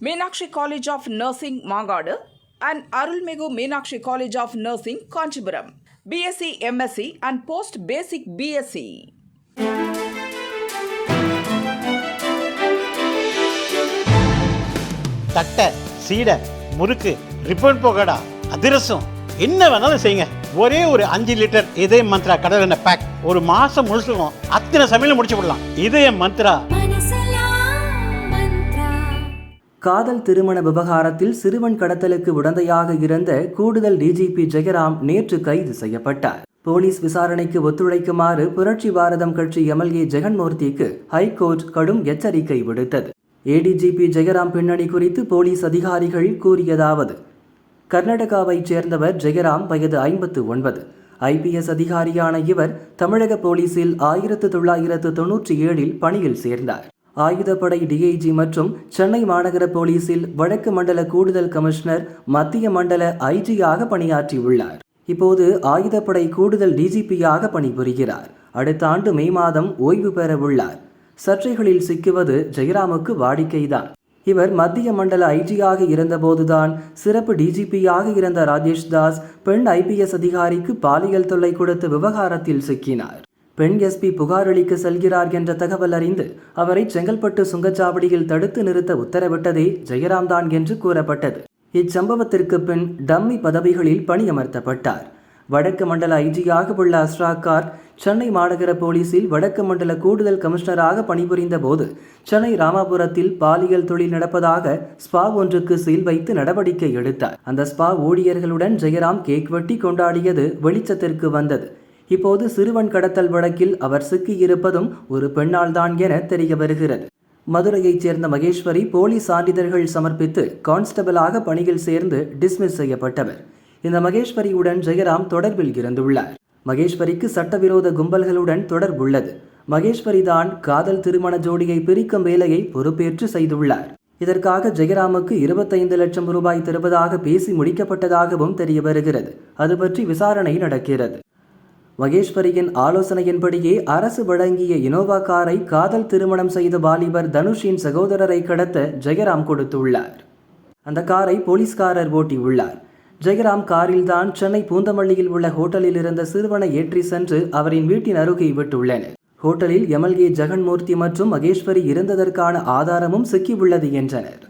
Meenakshi College of Nursing, Mangadu, and Arulmigu Meenakshi College of Nursing, Kanchipuram. BSc, MSc, and Post Basic BSc. தட்டை, சீடை, முறுக்கு, ribbon போகடா, அதிரசம் என்ன வேணாலும் செய்யுங்க. ஒரே ஒரு 5 லிட்டர் இதய மந்த்ரா கடல் எண்ணெய் பேக் ஒரு மாசம் முழுசுக்கும் அத்தனை சமையல முடிச்சு விடலாம். இதய மந்த்ரா. காதல் திருமண விவகாரத்தில் சிறுவன் கடத்தலுக்கு உடந்தையாக இருந்த கூடுதல் டிஜிபி ஜெயராம் நேற்று கைது செய்யப்பட்டார். போலீஸ் விசாரணைக்கு ஒத்துழைக்குமாறு புரட்சி பாரதம் கட்சி எம்எல்ஏ ஜெகன்மூர்த்திக்கு ஹைகோர்ட் கடும் எச்சரிக்கை விடுத்தது. ஏடிஜிபி ஜெயராம் பின்னணி குறித்து போலீஸ் அதிகாரிகள் கூறியதாவது: கர்நாடகாவைச் சேர்ந்தவர் ஜெயராம், வயது 59. ஐபிஎஸ் அதிகாரியான இவர் தமிழக போலீசில் 1997 பணியில் சேர்ந்தார். ஆயுதப்படை டிஐஜி மற்றும் சென்னை மாநகர போலீசில் வடக்கு மண்டல கூடுதல் கமிஷனர், மத்திய மண்டல ஐஜியாக பணியாற்றியுள்ளார். இப்போது ஆயுதப்படை கூடுதல் டிஜிபியாக பணிபுரிகிறார். அடுத்த ஆண்டு மே மாதம் ஓய்வு பெற உள்ளார். சர்ச்சைகளில் சிக்குவது ஜெயராமுக்கு வாடிக்கைதான். இவர் மத்திய மண்டல ஐஜியாக இருந்தபோதுதான் சிறப்பு டிஜிபியாக இருந்த ராஜேஷ் தாஸ் பெண் ஐபிஎஸ் அதிகாரிக்கு பாலியல் தொல்லை கொடுத்த விவகாரத்தில் சிக்கினார். பெண் எஸ்பி புகார் அளிக்க செல்கிறார் என்ற தகவல் அறிந்து அவரை செங்கல்பட்டு சுங்கச்சாவடியில் தடுத்து நிறுத்த உத்தரவிட்டதே ஜெயராம் தான் என்று கூறப்பட்டது. இச்சம்பவத்திற்கு பின் டம்மி பதவிகளில் பணியமர்த்தப்பட்டார். வடக்கு மண்டல ஐஜியாக உள்ள அஸ்ராக்கார் சென்னை மாநகர போலீசில் வடக்கு மண்டல கூடுதல் கமிஷனராக பணிபுரிந்த போது சென்னை ராமாபுரத்தில் பாலியல் தொழில் நடப்பதாக ஸ்பா ஒன்றுக்கு சீல் வைத்து நடவடிக்கை எடுத்தார். அந்த ஸ்பா ஊழியர்களுடன் ஜெயராம் கேக் வெட்டி கொண்டாடியது வெளிச்சத்திற்கு வந்தது. இப்போது சிறுவன் கடத்தல் வழக்கில் அவர் சிக்கியிருப்பதும் ஒரு பெண்ணால் தான் என தெரிய வருகிறது. மதுரையைச் சேர்ந்த மகேஸ்வரி போலீஸ் சான்றிதழ்கள் சமர்ப்பித்து கான்ஸ்டபிளாக பணியில் சேர்ந்து டிஸ்மிஸ் செய்யப்பட்டவர். இந்த மகேஸ்வரியுடன் ஜெயராம் தொடர்பில் இருந்துள்ளார். மகேஸ்வரிக்கு சட்டவிரோத கும்பல்களுடன் தொடர்புள்ளது. மகேஸ்வரி தான் காதல் திருமண ஜோடியை பிரிக்கும் வேலையை பொறுப்பேற்று செய்துள்ளார். இதற்காக ஜெயராமுக்கு 25 லட்சம் ரூபாய் தருவதாக பேசி முடிக்கப்பட்டதாகவும் தெரிய வருகிறது. அது பற்றி விசாரணை நடக்கிறது. மகேஸ்வரியின் ஆலோசனையின்படியே அரசு வழங்கிய இனோவா காரை காதல் திருமணம் செய்த வாலிபர் தனுஷின் சகோதரரை கடத்த ஜெயராம் கொடுத்துள்ளார். அந்த காரை போலீஸ்காரர் ஓட்டியுள்ளார். ஜெயராம் காரில்தான் சென்னை பூந்தமல்லியில் உள்ள ஹோட்டலில் இருந்த சிறுவனை ஏற்றி சென்று அவரின் வீட்டின் அருகே விட்டுள்ளனர். ஹோட்டலில் எம்எல்ஏ ஜெகன்மூர்த்தி மற்றும் மகேஸ்வரி இருந்ததற்கான ஆதாரமும் சிக்கியுள்ளது என்றனர்.